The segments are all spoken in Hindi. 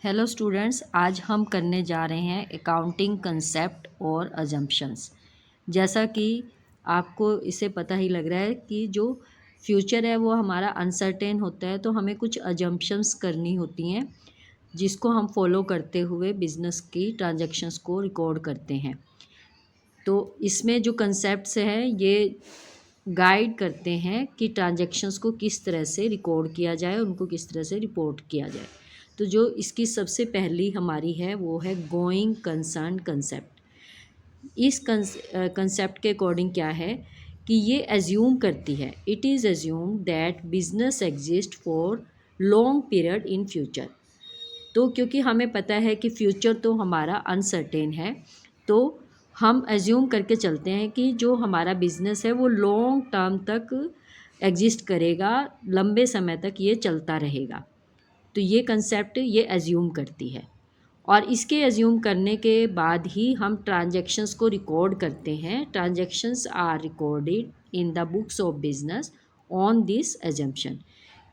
हेलो स्टूडेंट्स, आज हम करने जा रहे हैं अकाउंटिंग कंसेप्ट और अजम्पशंस। जैसा कि आपको इससे पता ही लग रहा है कि जो फ्यूचर है वो हमारा अनसर्टेन होता है, तो हमें कुछ अजम्पशंस करनी होती हैं जिसको हम फॉलो करते हुए बिजनेस की ट्रांजैक्शंस को रिकॉर्ड करते हैं। तो इसमें जो कंसेप्ट्स हैं ये गाइड करते हैं कि ट्रांजैक्शंस को किस तरह से रिकॉर्ड किया जाए, उनको किस तरह से रिपोर्ट किया जाए। तो जो इसकी सबसे पहली हमारी है वो है गोइंग कंसर्न कंसेप्ट। इस कंसेप्ट के अकॉर्डिंग क्या है कि ये एज्यूम करती है, it is assume that business exist for long period in future. तो क्योंकि हमें पता है कि फ्यूचर तो हमारा अनसर्टेन है, तो हम एज्यूम करके चलते हैं कि जो हमारा बिज़नेस है वो लॉन्ग टर्म तक एग्जिस्ट करेगा, लंबे समय तक ये चलता रहेगा। तो ये कंसेप्ट ये एज्यूम करती है, और इसके एज्यूम करने के बाद ही हम ट्रांजैक्शंस को रिकॉर्ड करते हैं। Transactions are recorded in the books of business on this assumption.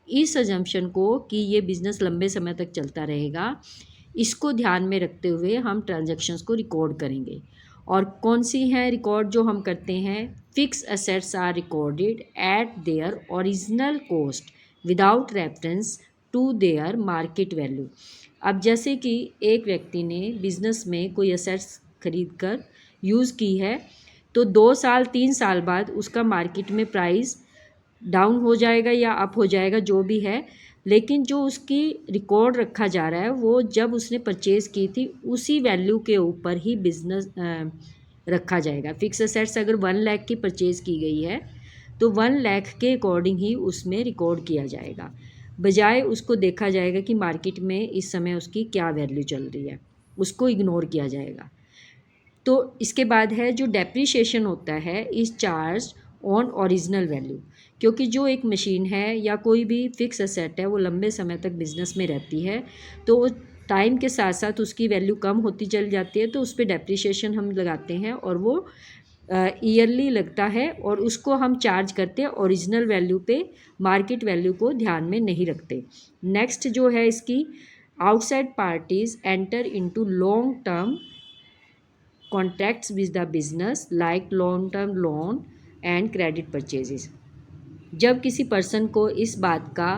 इस एजम्पशन को कि ये बिज़नेस लंबे समय तक चलता रहेगा, इसको ध्यान में रखते हुए हम ट्रांजैक्शंस को रिकॉर्ड करेंगे। और कौन सी हैं रिकॉर्ड जो हम करते हैं? Fix assets are recorded at their original cost without reference to their market value. अब जैसे कि एक व्यक्ति ने बिज़नेस में कोई एसेट्स खरीद कर यूज़ की है, तो 2 साल 3 साल बाद उसका मार्केट में प्राइस डाउन हो जाएगा या अप हो जाएगा, जो भी है, लेकिन जो उसकी रिकॉर्ड रखा जा रहा है वो जब उसने परचेज़ की थी उसी वैल्यू के ऊपर ही बिज़नेस रखा जाएगा। फिक्स एसेट्स अगर 1 लाख की परचेज़ की गई है तो 1 लाख के अकॉर्डिंग ही उसमें रिकॉर्ड किया जाएगा, बजाय उसको देखा जाएगा कि मार्केट में इस समय उसकी क्या वैल्यू चल रही है, उसको इग्नोर किया जाएगा। तो इसके बाद है जो डेप्रीशिएशन होता है is charge on original value. क्योंकि जो एक मशीन है या कोई भी फिक्स एसेट है वो लंबे समय तक बिज़नेस में रहती है, तो टाइम के साथ साथ उसकी वैल्यू कम होती चली जाती है, तो उस पर डेप्रीशिएशन हम लगाते हैं और वो ईयरली लगता है, और उसको हम चार्ज करते हैं ओरिजिनल वैल्यू पे, मार्केट वैल्यू को ध्यान में नहीं रखते। नेक्स्ट जो है इसकी, outside parties enter into long term contracts with the business like long term loan and credit purchases. जब किसी पर्सन को इस बात का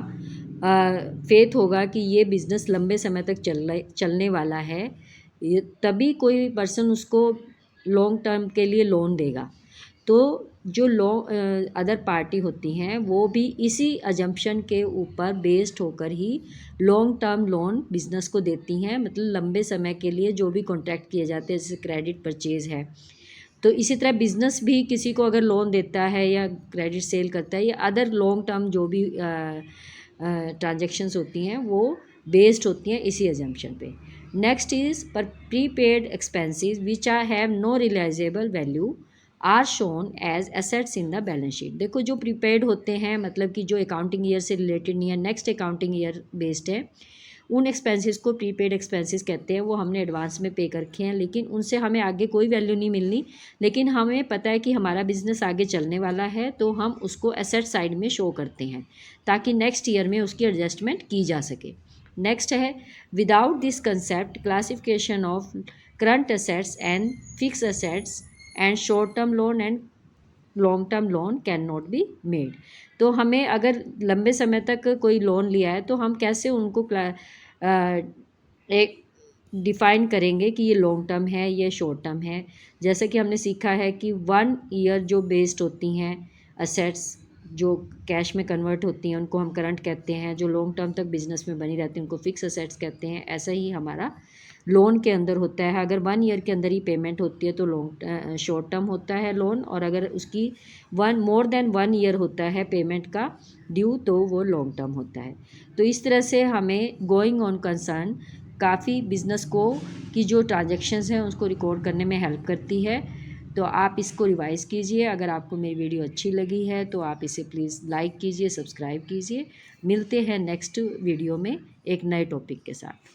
फेथ होगा कि ये बिज़नेस लंबे समय तक चलने वाला है, तभी कोई पर्सन उसको लॉन्ग टर्म के लिए लोन देगा। तो जो अदर पार्टी होती हैं वो भी इसी अजम्पशन के ऊपर बेस्ड होकर ही लॉन्ग टर्म लोन बिज़नेस को देती हैं, मतलब लंबे समय के लिए जो भी कॉन्ट्रैक्ट किए जाते हैं, जैसे क्रेडिट परचेज़ है। तो इसी तरह बिज़नेस भी किसी को अगर लोन देता है या क्रेडिट सेल करता है या अदर लॉन्ग टर्म जो भी ट्रांजेक्शन्स होती हैं वो बेस्ड होती हैं इसी एजम्पशन पे। नेक्स्ट इज़ पर prepaid expenses which are have no realizable value are shown as assets in the balance sheet. देखो, जो प्रीपेड होते हैं मतलब कि जो अकाउंटिंग ईयर से रिलेटेड नहीं है, नेक्स्ट अकाउंटिंग ईयर बेस्ड है, उन एक्सपेंसेस को प्रीपेड एक्सपेंसेस कहते हैं। वो हमने एडवांस में पे कर रखे हैं, लेकिन उनसे हमें आगे कोई वैल्यू नहीं मिलनी, लेकिन हमें पता है कि हमारा बिजनेस आगे चलने वाला है, तो हम उसको एसेट साइड में शो करते हैं ताकि नेक्स्ट ईयर में उसकी एडजस्टमेंट की जा सके। नेक्स्ट है, without this concept classification of current assets and fix assets and short term loan and long term loan can not be made. तो हमें अगर लंबे समय तक कोई लोन लिया है तो हम कैसे उनको एक डिफ़ाइन करेंगे कि ये लॉन्ग टर्म है, ये शॉर्ट टर्म है। जैसे कि हमने सीखा है कि 1 ईयर जो बेस्ड होती हैं असेट्स, जो कैश में कन्वर्ट होती हैं, उनको हम करंट कहते हैं। जो लॉन्ग टर्म तक बिजनेस में बनी रहती हैं उनको फिक्स असेट्स कहते हैं। ऐसा ही हमारा लोन के अंदर होता है, अगर 1 ईयर के अंदर ही पेमेंट होती है तो शॉर्ट टर्म होता है लोन, और अगर उसकी मोर देन 1 ईयर होता है पेमेंट का ड्यू तो वो लॉन्ग टर्म होता है। तो इस तरह से हमें गोइंग ऑन कंसर्न काफ़ी बिज़नेस को की जो ट्रांजेक्शन्स हैं उसको रिकॉर्ड करने में हेल्प करती है। तो आप इसको रिवाइज़ कीजिए। अगर आपको मेरी वीडियो अच्छी लगी है तो आप इसे प्लीज़ लाइक कीजिए, सब्सक्राइब कीजिए। मिलते हैं नेक्स्ट वीडियो में एक नए टॉपिक के साथ।